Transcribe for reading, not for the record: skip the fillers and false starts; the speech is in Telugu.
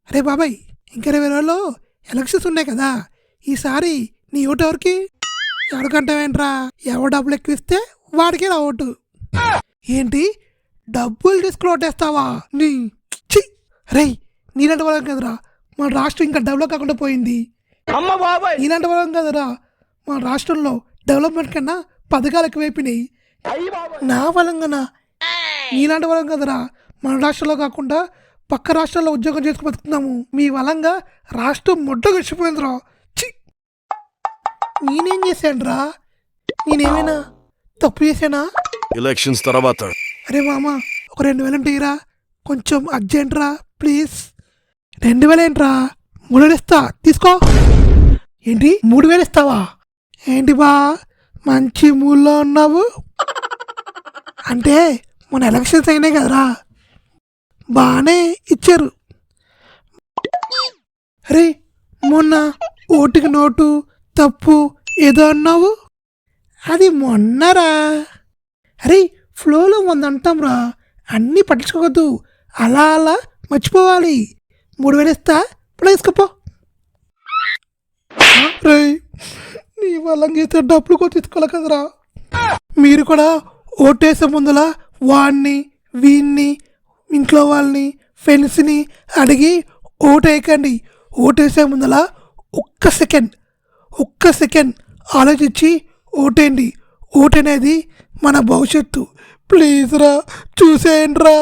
అరే బాబాయ్, ఇంకా 20 రోజుల్లో ఎలక్షన్స్ ఉన్నాయి కదా, ఈసారి నీ ఓటు ఎవరికి? ఎవరికంటావేంట్రా? ఎవరు డబ్బులు ఎక్కువిస్తే వాడికే నా ఓటు. ఏంటి, డబ్బులు తీసుకుని ఓటేస్తావా? నీ ఛీ! రేయ్, నీలాంటి వాళ్ళం కదరా మన రాష్ట్రం ఇంకా డెవలప్ కాకుండా పోయింది. నీలాంటి వాళ్ళం కదరా మన రాష్ట్రంలో డెవలప్మెంట్ కన్నా పథకాలు ఎక్కువైపోయినాయి. నా వలంగానా? నీలాంటి వాళ్ళం కదరా మన రాష్ట్రంలో కాకుండా పక్క రాష్ట్రాల్లో ఉద్యోగం చేసుకు బతుకుతున్నాము. మీ వలంగా రాష్ట్రం ముడ్డ గడిచిపోయిందిరా. ఛీ! నేనేం చేశానురా? నేనేమైనా తప్పు చేశానా? ఎలక్షన్స్ తర్వాత అరే మామ, ఒక 2000 తీరా, కొంచెం అర్జెంట్ రా ప్లీజ్. 2000 ఏంట్రా? 3000 ఇస్తా, తీసుకో. ఏంటి 3000 ఇస్తావా? ఏంటి బా మంచి మూల్లో ఉన్నావు? అంటే మన ఎలక్షన్స్ అయినాయి కదరా, బాగానే ఇచ్చారు. అరే మొన్న ఓటుకి నోటు తప్పు ఏదో అన్నావు, అది మొన్నరా. అరే ఫ్లోలో 100 అంటాం రా, అన్నీ పట్టించుకోవద్దు, అలా అలా మర్చిపోవాలి. 3000 ఇస్తా, ఇప్పుడు వేసుకోపో. రే, నీ వాళ్ళం చేస్తే డబ్బులు కూడా తీసుకోవాలి కదరా. మీరు కూడా ఓటేసే ముందులా వాడిని వీడిని ఇంట్లో వాళ్ళని ఫ్రెండ్స్ని అడిగి ఓటేయకండి. ఓటేసే ముందలా ఒక్క సెకండ్ ఆలోచించి ఓటేయండి. ఓటు అనేది మన భవిష్యత్తు. ప్లీజ్ రా, చూసేయండి రా.